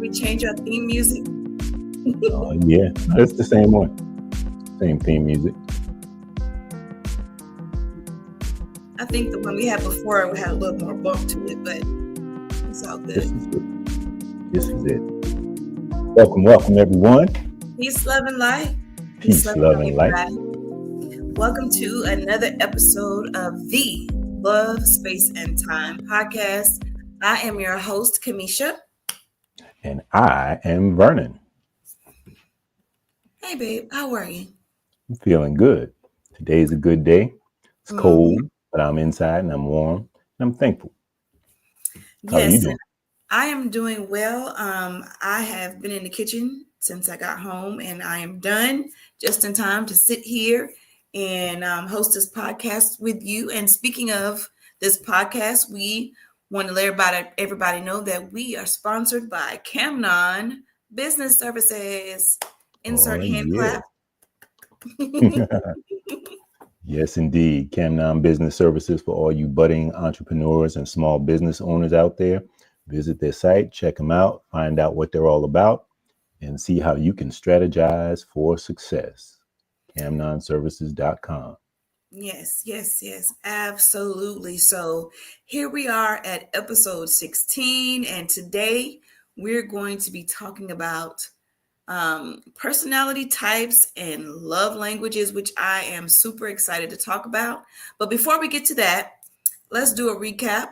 we change our theme music? Yeah, it's the same one. Same theme music. I think the one we had before we had a little more bump to it, but it's all good. This is it. Welcome everyone. Peace, love, and light. Peace, love, and light. Welcome to another episode of the Love, Space, and Time podcast. I am your host, Kamisha. And I am Vernon. Hey, babe. How are you? I'm feeling good. Today's a good day. It's cold, but I'm inside and I'm warm and I'm thankful. How are you doing? I am doing well. I have been in the kitchen since I got home and I am done just in time to sit here and host this podcast with you. And speaking of this podcast, we want to let everybody know that we are sponsored by Camnon Business Services. Insert hand clap. Yes, indeed. Camnon Business Services for all you budding entrepreneurs and small business owners out there. Visit their site, check them out, find out what they're all about, and see how you can strategize for success. CamnonServices.com. Yes, absolutely. So here we are at episode 16, and today we're going to be talking about personality types and love languages, which I am super excited to talk about. But before we get to that, let's do a recap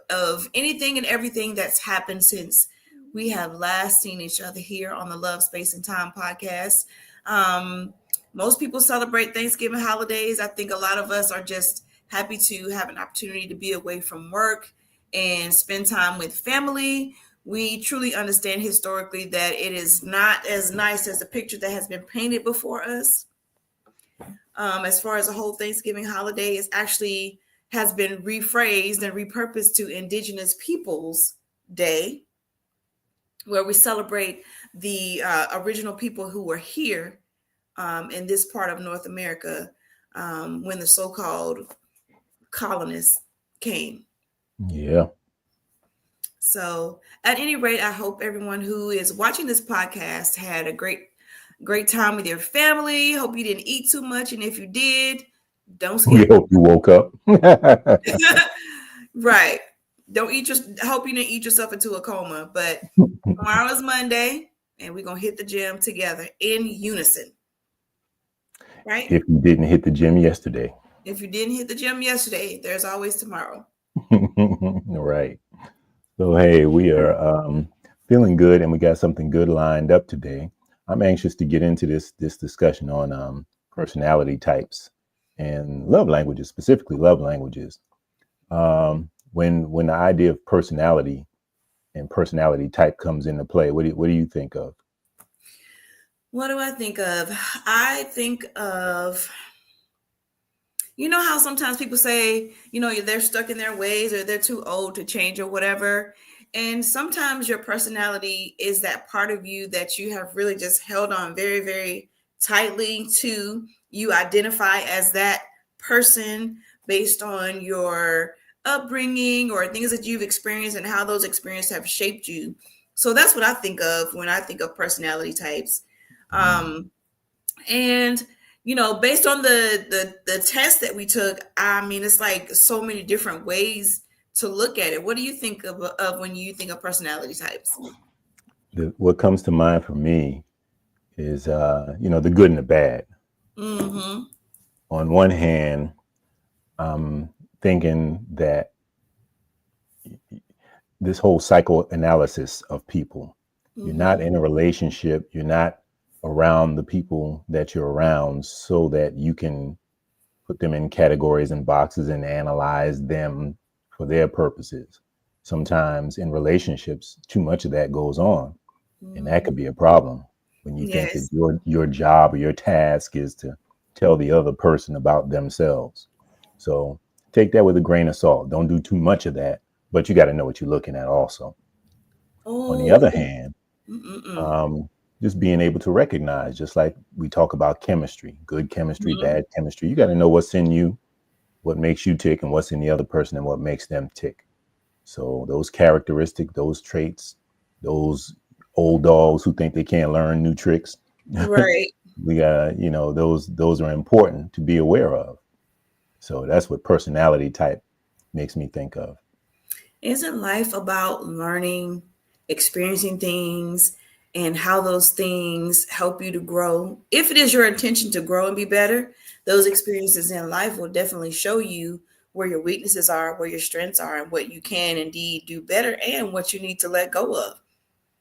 of anything and everything that's happened since we have last seen each other here on the Love, Space, and Time podcast. Most people celebrate Thanksgiving holidays. I think a lot of us are just happy to have an opportunity to be away from work and spend time with family. We truly understand historically that it is not as nice as the picture that has been painted before us. As far as the whole Thanksgiving holiday, it actually has been rephrased and repurposed to Indigenous Peoples Day, where we celebrate the original people who were here in this part of North America when the so-called colonists came. Yeah. So at any rate, I hope everyone who is watching this podcast had a great time with your family. Hope you didn't eat too much. And if you did, don't skip. We hope you woke up. Right. Hope you didn't eat yourself into a coma. But tomorrow is Monday and we're going to hit the gym together in unison. Right? If you didn't hit the gym yesterday. If you didn't hit the gym yesterday, there's always tomorrow. Right. So, hey, we are feeling good and we got something good lined up today. I'm anxious to get into this discussion on personality types and love languages, specifically love languages. When the idea of personality and personality type comes into play, what do you think of? What do I think of? I think of, you know how sometimes people say, they're stuck in their ways or they're too old to change or whatever. And sometimes your personality is that part of you that you have really just held on very, very tightly to. You identify as that person based on your upbringing or things that you've experienced and how those experiences have shaped you. So that's what I think of when I think of personality types. And based on the test that we took, I mean, it's like so many different ways to look at it. What do you think of when you think of personality types? What comes to mind for me is, the good and the bad. Mm-hmm. On one hand, I'm thinking that this whole psychoanalysis of people, you're not in a relationship, you're not around the people that you're around so that you can put them in categories and boxes and analyze them for their purposes. Sometimes in relationships, too much of that goes on, and that could be a problem when you think that your job or your task is to tell the other person about themselves. So take that with a grain of salt. Don't do too much of that, but you got to know what you're looking at also. On the other hand, just being able to recognize, just like we talk about chemistry, good chemistry, bad chemistry, you got to know what's in you, what makes you tick, and what's in the other person and what makes them tick. So those characteristics, those traits, those old dogs who think they can't learn new tricks. Right. We got, those are important to be aware of. So that's what personality type makes me think of. Isn't life about learning, experiencing things, and how those things help you to grow? If it is your intention to grow and be better, those experiences in life will definitely show you where your weaknesses are, where your strengths are, and what you can indeed do better and what you need to let go of.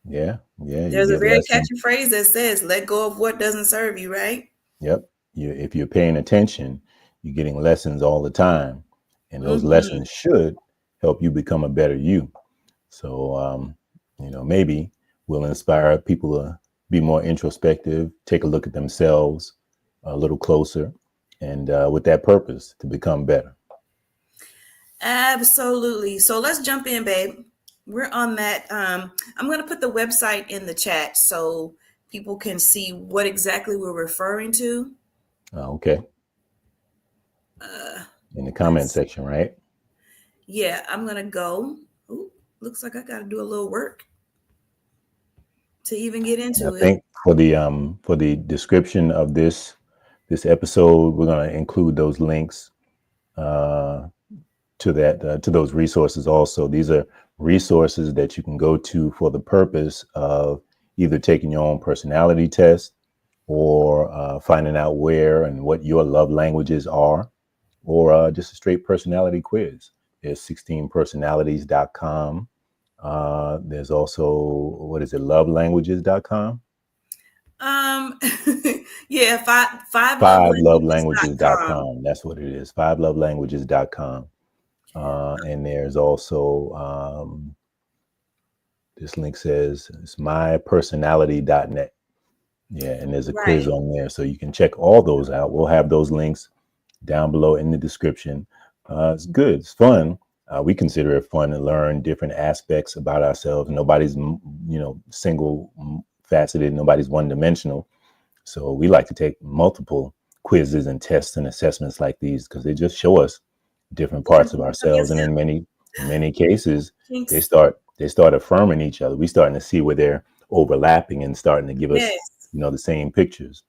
Yeah. You There's a get very lessons. catchy phrase that says, let go of what doesn't serve you, right? Yep. If you're paying attention, you're getting lessons all the time. And those Hmm. lessons should help you become a better you. So, maybe we'll inspire people to be more introspective, take a look at themselves a little closer, and with that purpose to become better. Absolutely. So let's jump in, babe. We're on that. I'm going to put the website in the chat so people can see what exactly we're referring to. Okay. Uh, In the comment let's, section, right? yeah, I'm going to go. Ooh, looks like I got to do a little work to even get And I into it. think for the description of this episode, we're going to include those links uh, to those resources. Also, these are resources that you can go to for the purpose of either taking your own personality test or finding out where and what your love languages are, or just a straight personality quiz. There's 16personalities.com. There's also, what is it, lovelanguages.com? Um, yeah, fivelovelanguages.com. 5lovelanguages.com. That's what it is. 5lovelanguages.com. And there's also, this link says it's mypersonality.net. Yeah, and there's a quiz Right. on there. So you can check all those out. We'll have those links down below in the description. It's good. It's fun. We consider it fun to learn different aspects about ourselves. Nobody's, single faceted. Nobody's one dimensional. So we like to take multiple quizzes and tests and assessments like these because they just show us different Different parts of parts of ourselves. And yourself. in many cases, they Kinks. start they start affirming each other. We starting to see where they're overlapping and starting to give us, Yes. the same pictures.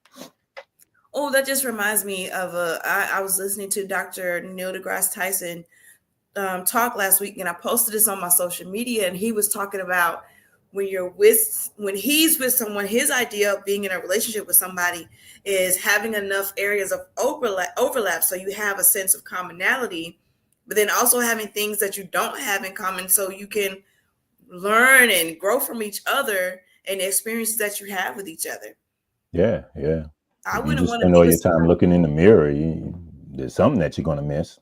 Oh, that just reminds me of I was listening to Dr. Neil deGrasse Tyson talk last week, and I posted this on my social media, and he was talking about when he's with someone, his idea of being in a relationship with somebody is having enough areas of overlap so you have a sense of commonality, but then also having things that you don't have in common so you can learn and grow from each other and the experiences that you have with each other. Yeah, yeah. I If you wouldn't just want to spend be all with your time somebody. looking in the mirror, there's something that you're going to miss.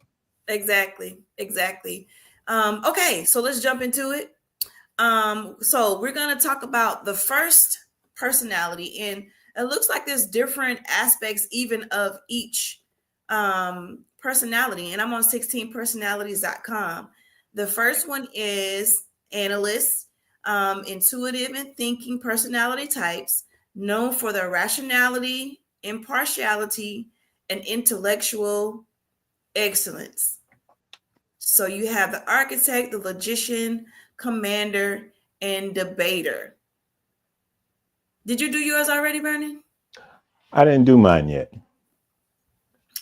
Exactly, exactly. Okay, so let's jump into it. So we're gonna talk about the first personality, and it looks like there's different aspects even of each personality. And I'm on 16personalities.com. The first one is analyst, intuitive and thinking personality types, known for their rationality, impartiality, and intellectual excellence. So you have the architect, the logician, commander, and debater. Did you do yours already, Vernon? I didn't do mine yet. I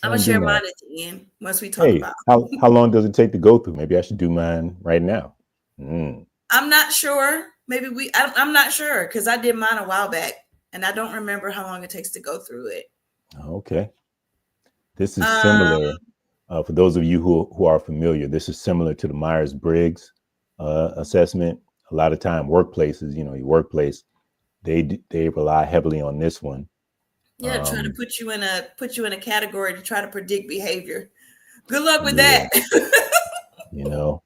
I'm gonna didn't do share mine mine. at the end once we talk Hey, about. how long does it take to go through? Maybe I should do mine right now. Mm, I'm not sure. Maybe I'm not sure because I did mine a while back, and I don't remember how long it takes to go through it. okay. This is Um, similar. For those of you who are familiar, this is similar to the Myers-Briggs assessment. A lot of time, workplaces, your workplace, they rely heavily on this one. yeah, trying to Um, put you in a category to try to predict behavior. Good luck with that. yeah, you know,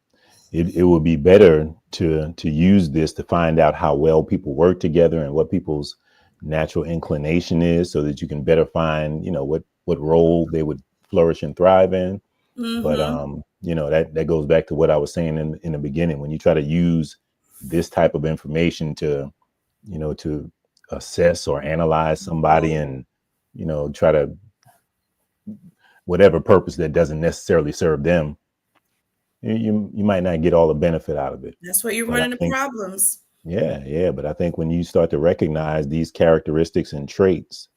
it would be better to use this to find out how well people work together and what people's natural inclination is, so that you can better find, what role they would flourish and thrive in. But Mm-hmm. that goes back to what I was saying in the beginning. When you try to use this type of information to assess or analyze somebody, Oh, and try to, whatever purpose that doesn't necessarily serve them, you might not get all the benefit out of it. that's where you But run I into think, problems. Yeah. But I think when you start to recognize these characteristics and traits,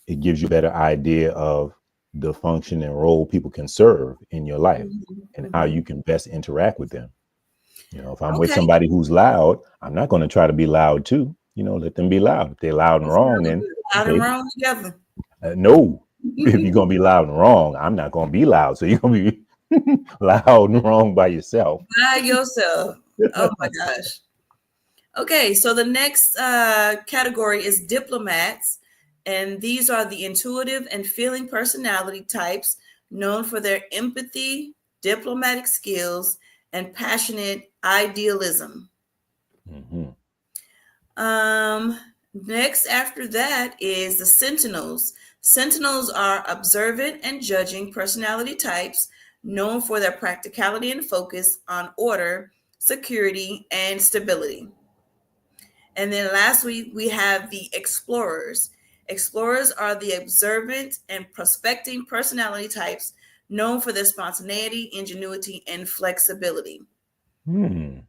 it gives you a better idea of the function and role people can serve in your life Mhm, and how mhm. you can best interact with them. If I'm with Okay. somebody who's loud, I'm not going to try to be loud too. Let them be loud. If they're loud and It's wrong, really then good. Loud and okay, wrong together. no. If you're going to be loud and wrong, I'm not going to be loud. So you're going to be loud and wrong by yourself. By yourself. Oh my gosh. Okay, so the next category is diplomats, and these are the intuitive and feeling personality types known for their empathy, diplomatic skills, and passionate idealism. Hmm. Next, after that, is the sentinels. Sentinels are observant and judging personality types known for their practicality and focus on order, security, and stability. And then last week we have the explorers. Explorers are the observant and prospecting personality types known for their spontaneity, ingenuity, and flexibility. Hmm.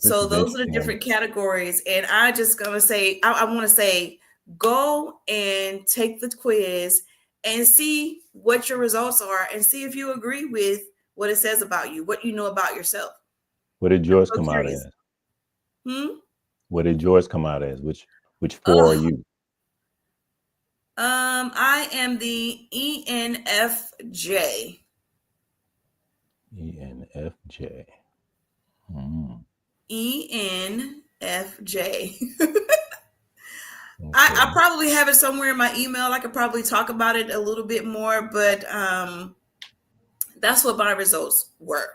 This So is those are the interesting. different categories. And I just gonna say, I want to say, go and take the quiz and see what your results are and see if you agree with what it says about you, what you know about yourself. What did I'm yours so come out curious. as? Hmm? What did yours come out as? Which four are Oh, you? I am the ENFJ. ENFJ. Hmm. ENFJ. I Okay. probably have it somewhere in my email. I could probably talk about it a little bit more, but that's what my results were.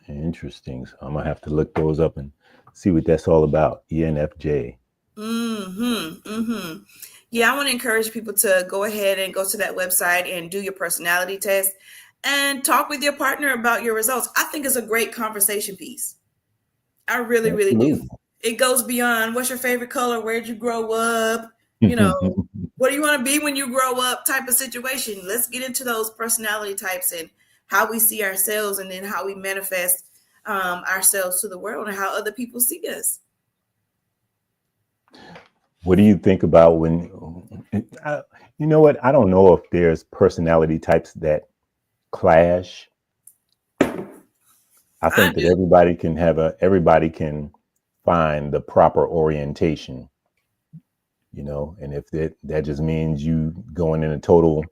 Interesting. So I'm gonna have to look those up and see what that's all about. ENFJ. Yeah, I want to encourage people to go ahead and go to that website and do your personality test and talk with your partner about your results. I think it's a great conversation piece. I really, really do. Absolutely. It goes beyond what's your favorite color, where'd you grow up, you know, what do you want to be when you grow up type of situation. Let's get into those personality types and how we see ourselves and then how we manifest ourselves to the world and how other people see us. What do you think about when? You know what? I don't know if there's personality types that clash. I I think that do. everybody can find the proper orientation, and if that just means you going in a total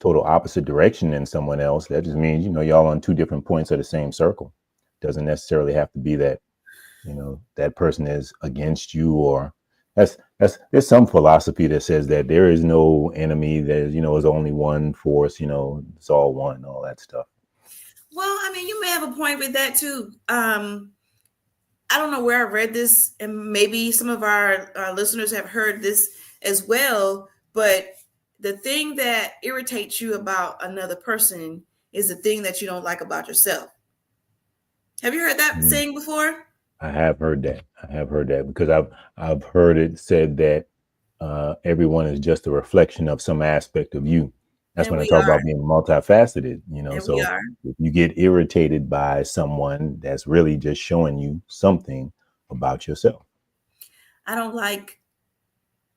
opposite direction than someone else, that just means, y'all on two different points of the same circle. Doesn't necessarily have to be that, that person is against you, or there's some philosophy that says that there is no enemy, there's, is only one force, it's all one, all that stuff. Well, I mean, you may have a point with that too. I don't know where I read this, and maybe some of our listeners have heard this as well. But the thing that irritates you about another person is the thing that you don't like about yourself. Have you heard that Mm. saying before? I have heard that. I have heard that because I've heard it said that everyone is just a reflection of some aspect of you. That's And when I we talk are. about being multifaceted. And we So are. if you get irritated by someone, that's really just showing you something about yourself. I don't like.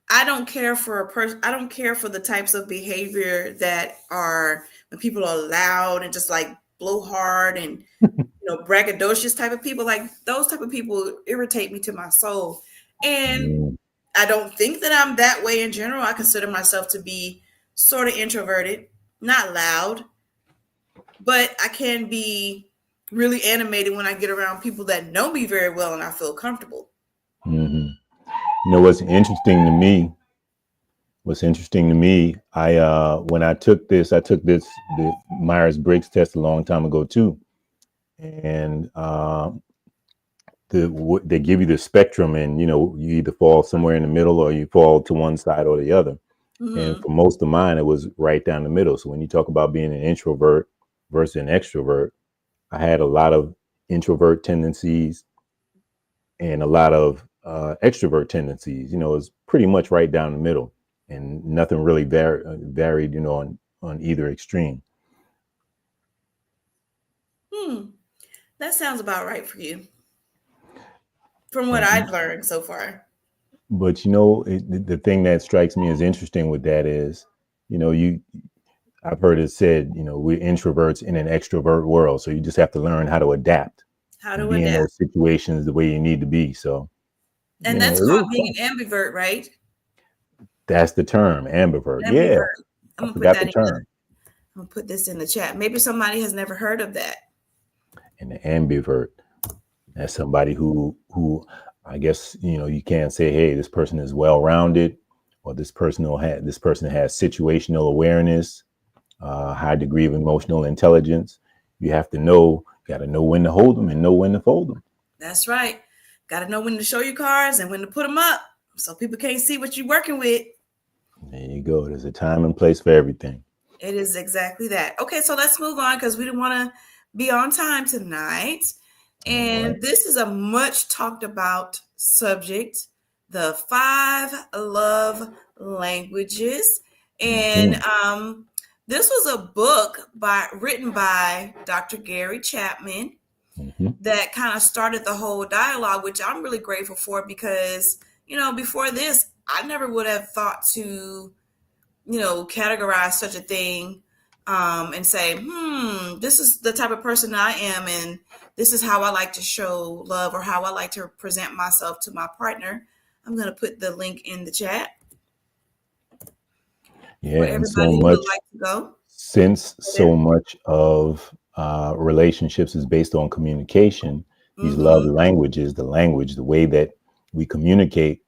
I don't care for a person. I don't care for the types of behavior that are when people are loud and just like blowhard and braggadocious type of people. Like those type of people irritate me to my soul. And Mm, I don't think that I'm that way in general. I consider myself to be sort of introverted, not loud, but I can be really animated when I get around people that know me very well and I feel comfortable. mhm. You know what's interesting to me, when I took this the Myers-Briggs test a long time ago too, and they give you the spectrum, and you either fall somewhere in the middle or you fall to one side or the other. And Hmm. for most of mine, it was right down the middle. So when you talk about being an introvert versus an extrovert, I had a lot of introvert tendencies and a lot of extrovert tendencies. It's pretty much right down the middle, and nothing really varied, on either extreme. Hmm. That sounds about right for you. from what Mhm. I've learned so far. But you know, the thing that strikes me as interesting with that is, you know, I've heard it said, you know, we're introverts in an extrovert world, so you just have to learn how to adapt How and to be in adapt. those situations the way you need to be. So, And you know, that's it called is being fun. an ambivert, right? That's the term, ambivert. Yeah, Ambivert. I'm I gonna put forgot that the in the term. I'm gonna put this in the chat. Maybe somebody has never heard of that. And the ambivert, that's somebody who I guess, you know, you can't say, hey, this person is well rounded, or this person has situational awareness, high degree of emotional intelligence. You have to know, got to know when to hold them and know when to fold them. That's right. Got to know when to show your cards and when to put them up so people can't see what you're working with. There you go. There's a time and place for everything. It is exactly that. Okay, so let's move on because we didn't want to be on time tonight. All right. And this is a much talked about subject, the 5 love languages. And Mhm. this was a book written by Dr. Gary Chapman Mhm. that kind of started the whole dialogue, which I'm really grateful for because, before this, I never would have thought to, categorize such a thing and say, this is the type of person I am, and this is how I like to show love or how I like to present myself to my partner. I'm going to put the link in the chat Yeah, for and so everybody who would much like to go since there. so much of relationships is based on communication. These love Mm-hmm. languages, the language, the way that we communicate,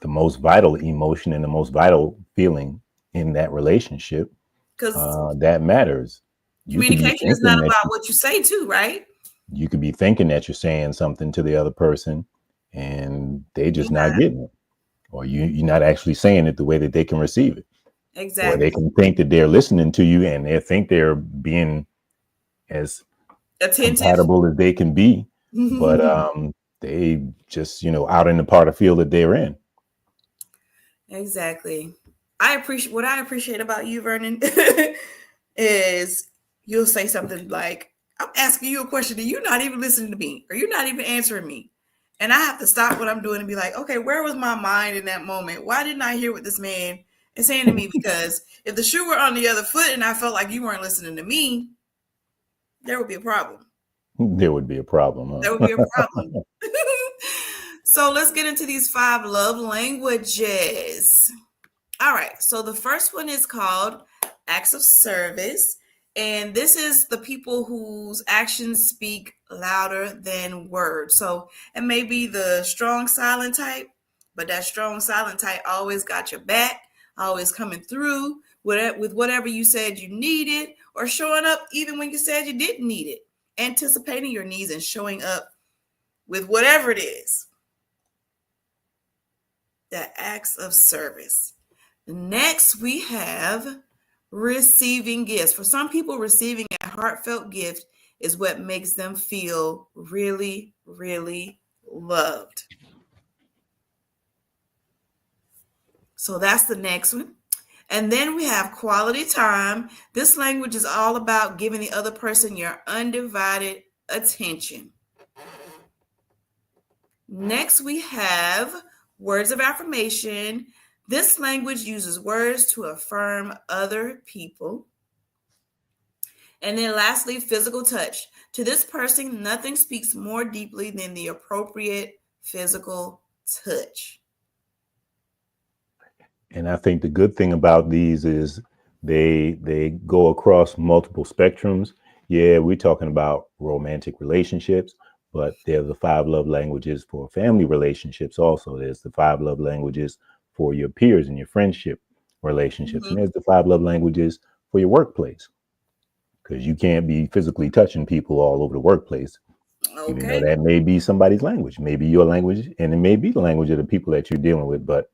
the most vital emotion and the most vital feeling in that relationship, Because that matters. You could be communication is not thinking that about what you say too, right? you could be thinking that you're saying something to the other person, and they You're just not not. getting it, or you're not actually saying it the way that they can receive it, or they Exactly. can think that they're listening to you and they think they're being as Attentive. compatible as they can be, but they just, you know, out in the part of field that they're in. Exactly. What I appreciate about you, Vernon, is you'll say something like, I'm asking you a question and you're not even listening to me or you're not even answering me. And I have to stop what I'm doing and be like, okay, where was my mind in that moment? Why didn't I hear what this man is saying to me? Because if the shoe were on the other foot and I felt like you weren't listening to me, there would be a problem. There would be a problem, There would huh? be a problem. So let's get into these 5 love languages. All right. So the first one is called acts of service. And this is the people whose actions speak louder than words. So it may be the strong silent type, but that strong silent type always got your back, always coming through with whatever you said you needed, or showing up even when you said you didn't need it, anticipating your needs and showing up with whatever it is. That acts of service. Next, we have receiving gifts. For some people, receiving a heartfelt gift is what makes them feel really, really loved. So that's the next one. And then we have quality time. This language is all about giving the other person your undivided attention. Next, we have words of affirmation. This language uses words to affirm other people. And then lastly, physical touch. To this person, nothing speaks more deeply than the appropriate physical touch. And I think the good thing about these is they go across multiple spectrums. Yeah, we're talking about romantic relationships, but there's the 5 love languages for family relationships also. There's the 5 love languages for your peers and your friendship relationships. And Mhm. there's the 5 love languages for your workplace. Because you can't be physically touching people all over the workplace, even though Okay. that may be somebody's language, maybe your language, and it may be the language of the people that you're dealing with, but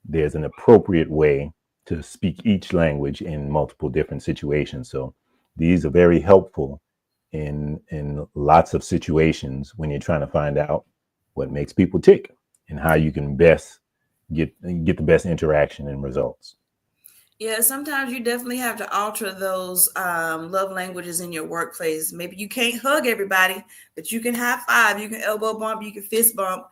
there's an appropriate way to speak each language in multiple different situations. So these are very helpful in lots of situations when you're trying to find out what makes people tick and how you can best get the best interaction and results. Yeah, sometimes you definitely have to alter those love languages in your workplace. Maybe you can't hug everybody, but you can high five, you can elbow bump, you can fist bump.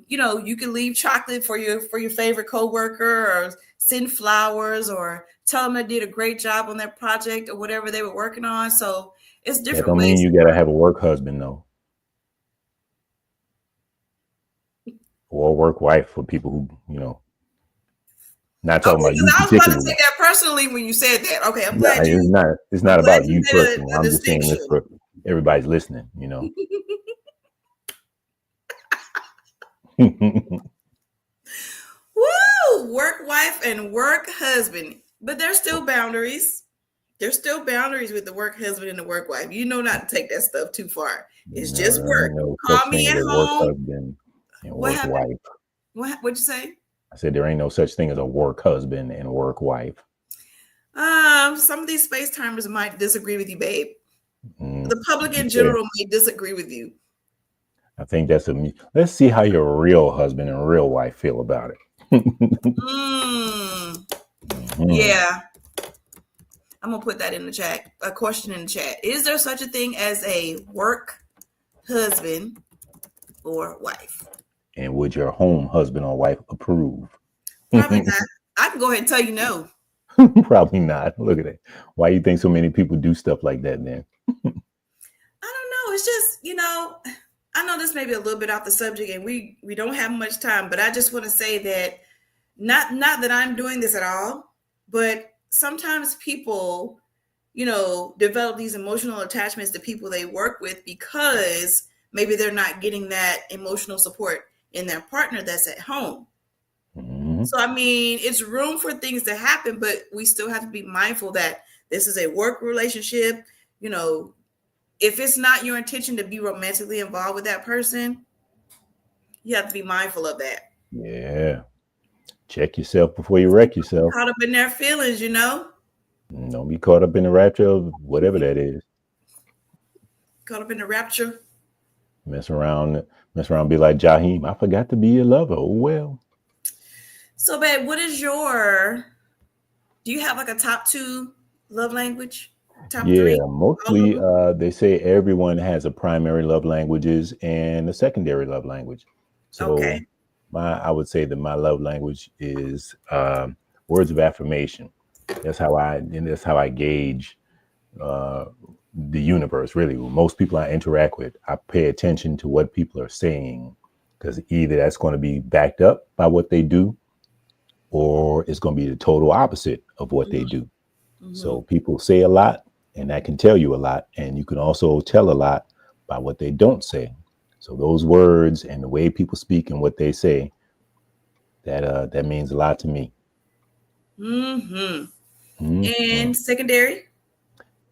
You can leave chocolate for your favorite coworker, or send flowers, or tell them they did a great job on their project or whatever they were working on. So it's That different don't mean ways. you gotta have a work husband though, or a work wife for people who, not talking Okay, about because you I was about to particularly. take that personally when you said that. Okay, No, it's I'm not glad about you you made personally. a I'm just saying this distinction. for everybody's listening. Woo! Work wife and work husband. But there's still boundaries. There's still boundaries with the work husband and the work wife. You know not to take that stuff too far. It's No, just there work. ain't no Call such me thing as at a work home. husband and What work happened? wife. What'd you say? I said there ain't no such thing as a work husband and work wife. Some of these space timers might disagree with you, babe. Mm, The public in okay. general may disagree with you. I think let's see how your real husband and real wife feel about it. Mm, Mhm. yeah. I'm gonna put that in the chat. A question in the chat. Is there such a thing as a work husband or wife? And would your home husband or wife approve? Probably not. I can go ahead and tell you no. Probably not. Look at it. Why you think so many people do stuff like that then? I don't know. It's just, I know this may be a little bit off the subject and we don't have much time, but I just want to say that not that I'm doing this at all, but sometimes people, develop these emotional attachments to people they work with because maybe they're not getting that emotional support in their partner that's at home. Mhm. So I mean, it's room for things to happen, but we still have to be mindful that this is a work relationship. You know, if it's not your intention to be romantically involved with that person, you have to be mindful of that. Yeah. Check yourself before you wreck yourself. Caught up in their feelings. Don't be caught up in the rapture of whatever that is. Caught up in the rapture. Mess around, be like Jaheim. I forgot to be your lover. Oh well. So, babe, do you have like a top two love language? Top Yeah, three? All of mostly them? they say everyone has a primary love languages and a secondary love language. So Okay. I would say that my love language is words of affirmation. That's how I gauge uh, the universe. Really, most people I interact with, I pay attention to what people are saying because either that's going to be backed up by what they do, or it's going to be the total opposite of what they do. Mm-hmm. So people say a lot, and that can tell you a lot. And you can also tell a lot by what they don't say. So those words and the way people speak and what they say, that means a lot to me. Mm-hmm. Mhm. And secondary?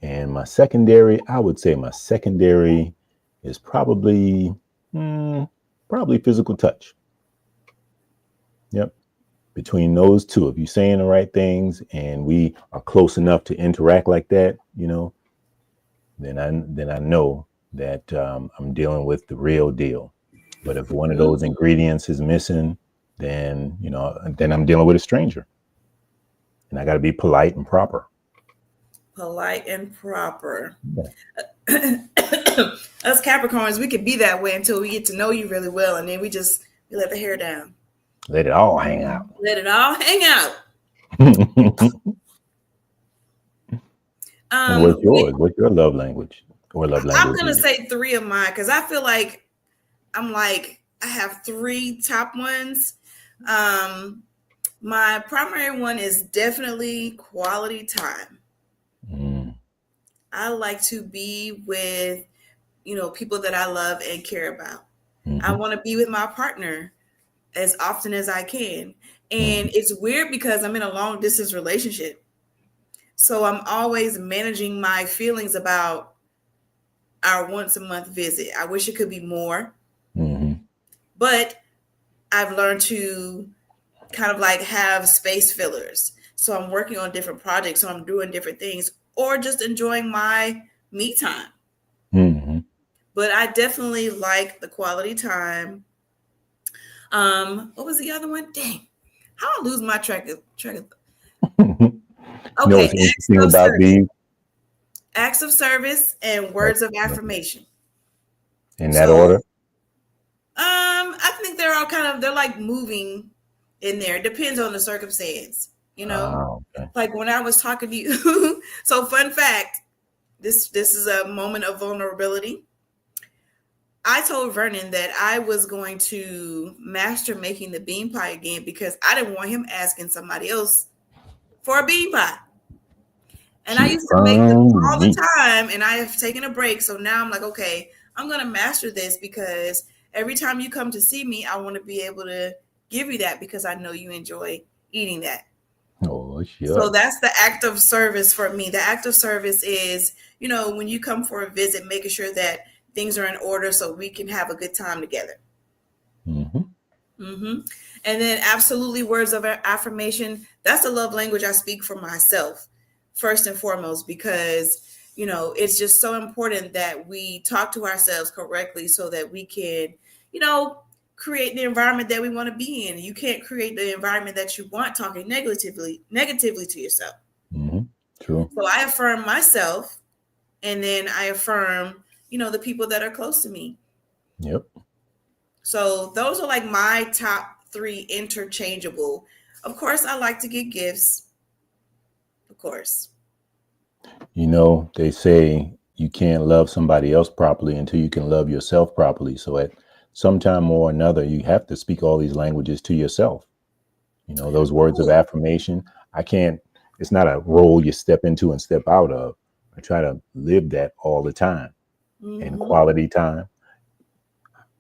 And my secondary, I would say my secondary is mm, probably physical touch. Yep. Between those two, if you're saying the right things and we are close enough to interact like that, then I know that I'm dealing with the real deal. But if one of those Mm-hmm. ingredients is missing, then I'm dealing with a stranger, and I got to be polite and proper. Polite and proper. Yeah. Us Capricorns, we can be that way until we get to know you really well, and then we let the hair down. Let it all hang out. Let it all hang out. And what's Um, yours? What's your love language or love I'm gonna languages? say three of mine because I feel like I have three top ones. Um, my primary one is definitely quality time. Mm, I like to be with, people that I love and care about. I hmm want to be with my partner as often as I can. And hmm it's weird because I'm in a long distance relationship. So I'm always managing my feelings about our once a month visit. I wish it could be more, hmm but I've learned to kind of like have space fillers. So I'm working on different projects, so I'm doing different things or just enjoying my me time. hmm But I definitely like the quality time. What was the other one? Dang, how I lose my track of You know Okay, what's interesting about these acts of service and words of affirmation. in that So, order? I think they're all they're like moving in there. It depends on the circumstance, you know. Okay. Like when I was talking to you. So, fun fact: this is a moment of vulnerability. I told Vernon that I was going to master making the bean pie again because I didn't want him asking somebody else for a bean pie. And I She used to make them affirmed all the me. time, and I have taken a break. So now I'm like, okay, I'm going to master this because every time you come to see me, I want to be able to give you that because I know you enjoy eating that. Oh, So shucks. that's the act of service for me. The act of service is, when you come for a visit, making sure that things are in order so we can have a good time together. Hmm. hmm And then absolutely words of affirmation. That's the love language I speak for myself, first and foremost, because, it's just so important that we talk to ourselves correctly so that we can, you know, create the environment that we want to be in. You can't create the environment that you want talking negatively to yourself. Hmm. True. So I affirm myself and then I affirm, the people that are close to me. Yep. So those are like my top three interchangeable. Of course, I like to get gifts. Of course. You know, they say you can't love somebody else properly until you can love yourself properly. So at some time or another, you have to speak all these languages to yourself. You know, those words of Ooh. affirmation. I can't, it's not a role you step into and step out of. I try to live that all the time and Mm-hmm. quality time.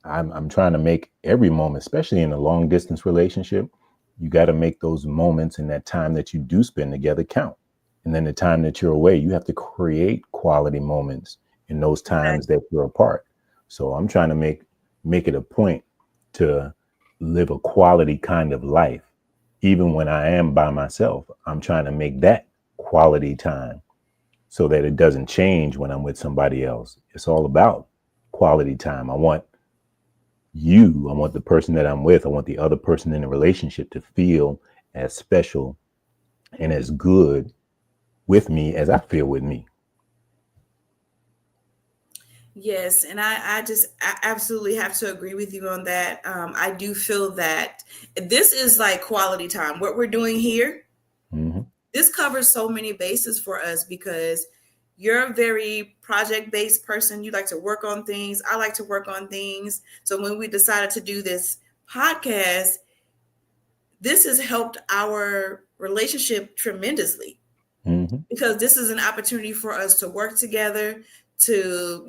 I'm trying to make every moment, especially in a long distance relationship, you got to make those moments and that time that you do spend together count. And then the time that you're away, you have to create quality moments in those times Exactly. that you're apart. So I'm trying to make it a point to live a quality kind of life. Even when I am by myself, I'm trying to make that quality time so that it doesn't change when I'm with somebody else. It's all about quality time. I want the person that I'm with, I want the other person in the relationship to feel as special and as good with me as I feel with me. Yes, and I absolutely have to agree with you on that. I do feel that this is like quality time. What we're doing here, Hmm. this covers so many bases for us because you're a very project based person. You like to work on things. I like to work on things. So when we decided to do this podcast, this has helped our relationship tremendously Hmm. because this is an opportunity for us to work together, to,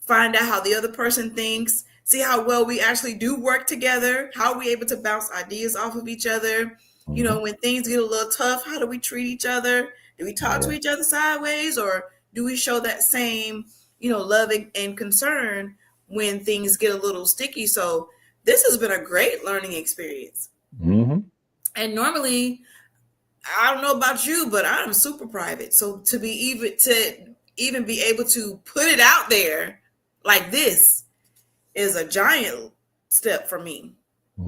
find out how the other person thinks, see how well we actually do work together, how are we able to bounce ideas off of each other. Hmm. When things get a little tough, how do we treat each other? Do we talk to Yeah. each other sideways or do we show that same, love and concern when things get a little sticky? So this has been a great learning experience. Hmm. And normally, I don't know about you, but I'm super private. So to even be able to put it out there like this is a giant step for me.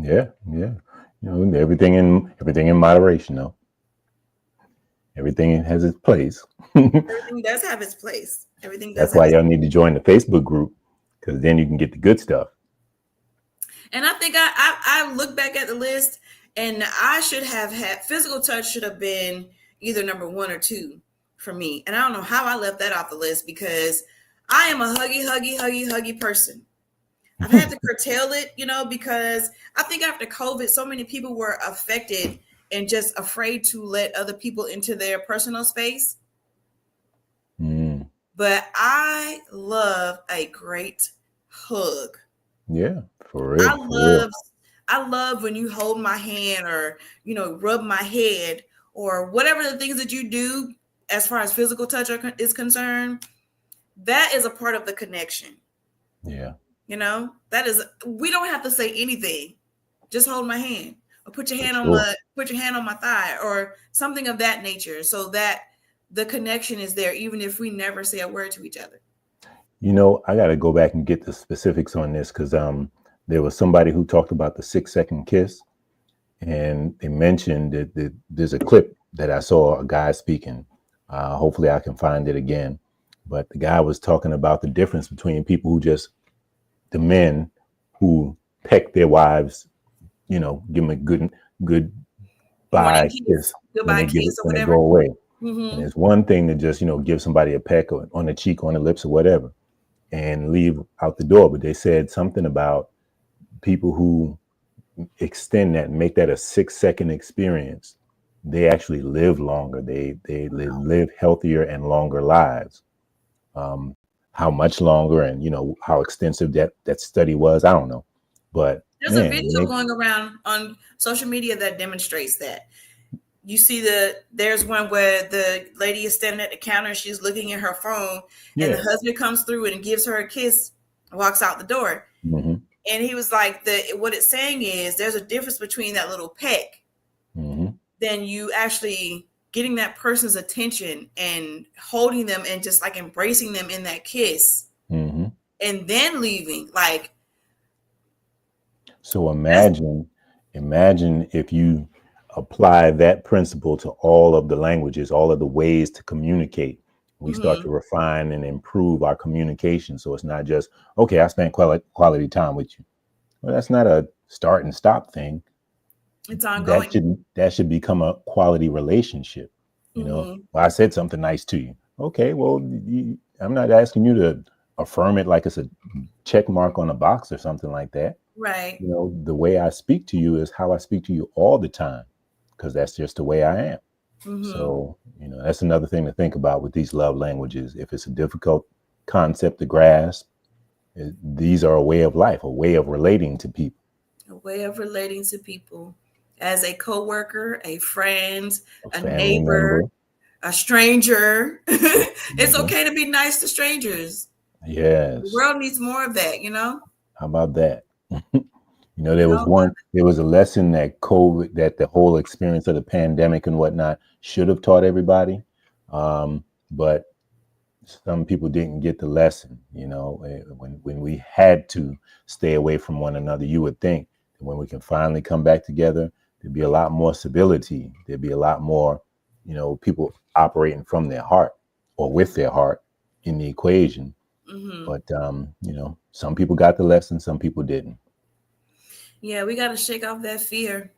Yeah. Yeah. You know, everything in moderation though. Everything has its place. Everything does have its place. Everything does That's have why its y'all need to join the Facebook group because then you can get the good stuff. And I think I look back at the list and I should have had physical touch should have been either number one or two for me. And I don't know how I left that off the list because I am a huggy person. I've had to curtail it, because I think after COVID, so many people were affected and just afraid to let other people into their personal space. Mm. But I love a great hug. Yeah, for I real, for real. love I love when you hold my hand or, rub my head or whatever the things that you do as far as physical touch is concerned. That is a part of the connection. Yeah, That is, we don't have to say anything. Just hold my hand or for sure. put your hand on my thigh or something of that nature so that the connection is there, even if we never say a word to each other. You know, I got to go back and get the specifics on this because there was somebody who talked about the 6-second kiss, and they mentioned that there's a clip that I saw a guy speaking. Hopefully I can find it again. But the guy was talking about the difference between people who just, the men who peck their wives, you know, give them a good Morning bye kiss kiss, when goodbye they kiss, or when they whatever. go away. And Mm-hmm. it's one thing to just, you know, give somebody a peck on the cheek, on the lips, or whatever, and leave out the door. But they said something about people who extend that and make that a 6-second experience. They actually live longer. They live healthier and longer lives. Um, how much longer, and you know how extensive that study was, I don't know. But There's a man, video going around on social media that demonstrates that. You see there's one where the lady is standing at the counter and she's looking at her phone, and the yeah. husband comes through and gives her a kiss and walks out the door. Hmm. And he was like, what it's saying is there's a difference between that little peck Hmm. than you actually getting that person's attention and holding them and just like embracing them in that kiss Hmm. and then leaving. Like, So that's imagine if you apply that principle to all of the languages, all of the ways to communicate. We start mm-hmm, to refine and improve our communication. So it's not just, okay, I spent quality time with you. Well, that's not a start and stop thing. it's That ongoing. should become a quality relationship. You know, Mm-hmm, well, I said something nice to you. Okay, well, I'm not asking you to affirm it like it's a check mark on a box or something like that. right. You know, the way I speak to you is how I speak to you all the time, because that's just the way I am. Mm-hmm. So, you know, that's another thing to think about with these love languages. If it's a difficult concept to grasp, these are a way of life, a way of relating to people. A way of relating to people as a coworker, a friend, A a family neighbor, member. a stranger. It's Mhm. okay to be nice to strangers. The Yes. world needs more of that, you know? How about that? You know, How about there was a lesson that COVID, that the whole experience of the pandemic and whatnot should have taught everybody. But some people didn't get the lesson. You know, when we had to stay away from one another, you would think that when we can finally come back together, there'd be a lot more civility. There'd be a lot more, you know, people operating from their heart or with their heart in the equation. mm-hmm. But you know, some people got the lesson, some people didn't. Yeah, we got to shake off that fear.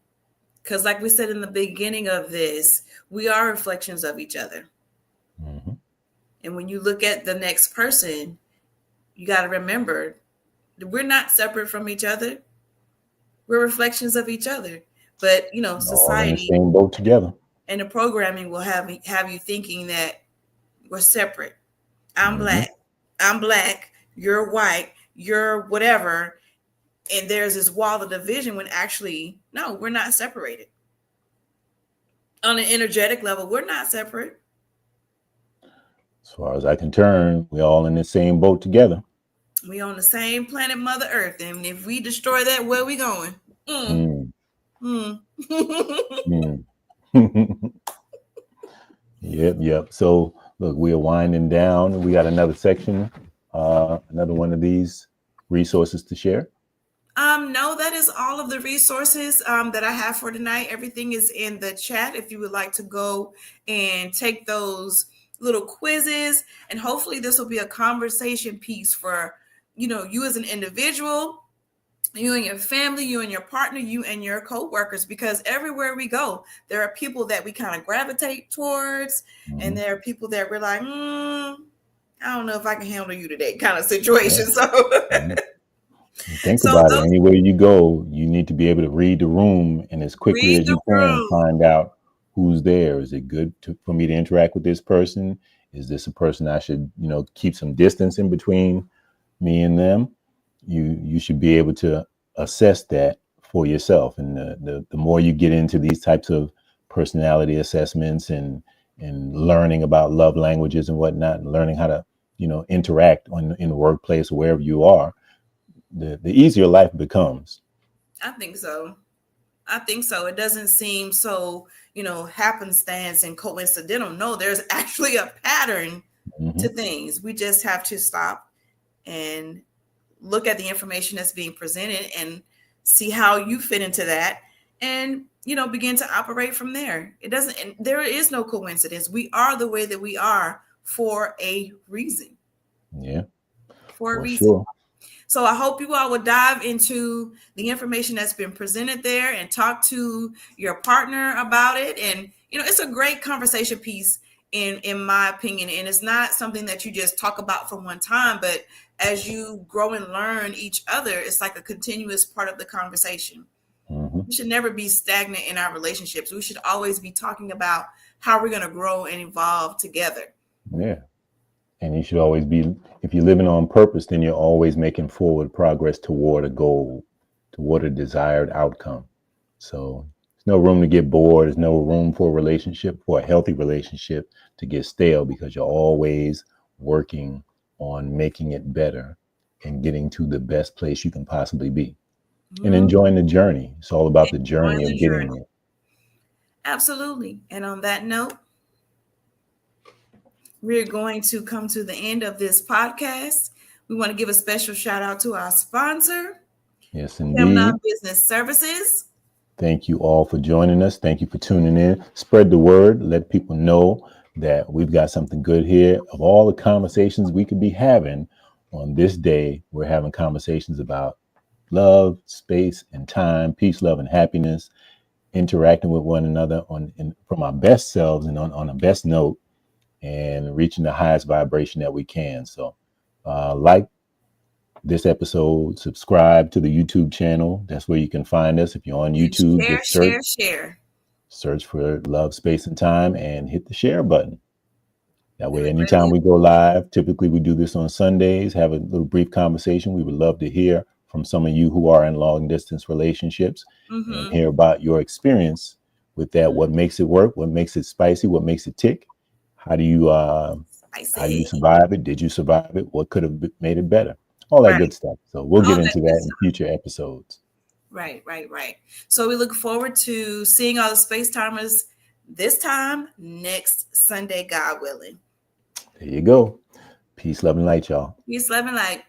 Because, like we said in the beginning of this, we are reflections of each other. Hmm. And when you look at the next person, you got to remember that we're not separate from each other. We're reflections of each other. But, you know, All in the society same boat together. and the programming will have you thinking that we're separate. I'm Hmm. black. I'm black. You're white. You're whatever. And there's this wall of division when actually, no, we're not separated. On an energetic level, we're not separate. As far as I can turn, we're all in the same boat together. We on the same planet, Mother Earth. And if we destroy that, where we going? Mm, Mm, mm. mm. Yep, yep. So look, we are winding down. We got another section, another one of these resources to share. No, that is all of the resources that I have for tonight. Everything is in the chat if you would like to go and take those little quizzes. And hopefully this will be a conversation piece for, you know, you as an individual, you and your family, you and your partner, you and your co-workers, because everywhere we go, there are people that we kind of gravitate towards, and Hmm. there are people that we're like, I don't know if I can handle you today kind of Yeah. situation. So, Mhm. And think so about it. those Anywhere you go, you need to be able to read the room and as quickly read as the you can room. find out who's there. Is it good for me to interact with this person? Is this a person I should, you know, keep some distance in between me and them? You should be able to assess that for yourself. And the more you get into these types of personality assessments and learning about love languages and whatnot, and learning how to, you know, interact in the workplace or wherever you are, the easier life becomes. I think so. I think so. It doesn't seem so, you know, happenstance and coincidental. No, there's actually a pattern to Hmm. things. We just have to stop and look at the information that's being presented and see how you fit into that and begin to operate from there. It doesn't, and there is no coincidence. We are the way that we are for a reason. Yeah, For a for reason. sure. So I hope you all will dive into the information that's been presented there and talk to your partner about it. And it's a great conversation piece in my opinion. And it's not something that you just talk about for one time, but as you grow and learn each other, it's like a continuous part of the conversation. Hmm. We should never be stagnant in our relationships. We should always be talking about how we're going to grow and evolve together. Yeah. And you should always be, if you're living on purpose, then you're always making forward progress toward a goal, toward a desired outcome. So there's no room to get bored. There's no room for a relationship, for a healthy relationship, to get stale, because you're always working on making it better and getting to the best place you can possibly be and enjoying the journey. It's all about the journey of getting there. Absolutely. And on that note, we're going to come to the end of this podcast. We want to give a special shout out to our sponsor, Yes, indeed. Femnon Business Services. Thank you all for joining us. Thank you for tuning in. Spread the word. Let people know that we've got something good here. Of all the conversations we could be having on this day, we're having conversations about love, space, and time, peace, love, and happiness, interacting with one another from our best selves and on a best note, and reaching the highest vibration that we can. So like this episode, subscribe to the YouTube channel. That's where you can find us. If you're on YouTube, share. Search for Love, Space, and Time and hit the share button. That way, anytime we go live, typically we do this on Sundays, have a little brief conversation. We would love to hear from some of you who are in long distance relationships and hear about your experience with that. What makes it work? What makes it spicy? What makes it tick? How do you survive it? Did you survive it? What could have made it better? All that good stuff. So we'll get into that in future episodes. Right. So we look forward to seeing all the Space Timers this time next Sunday, God willing. There you go. Peace, love, and light, y'all. Peace, love, and light.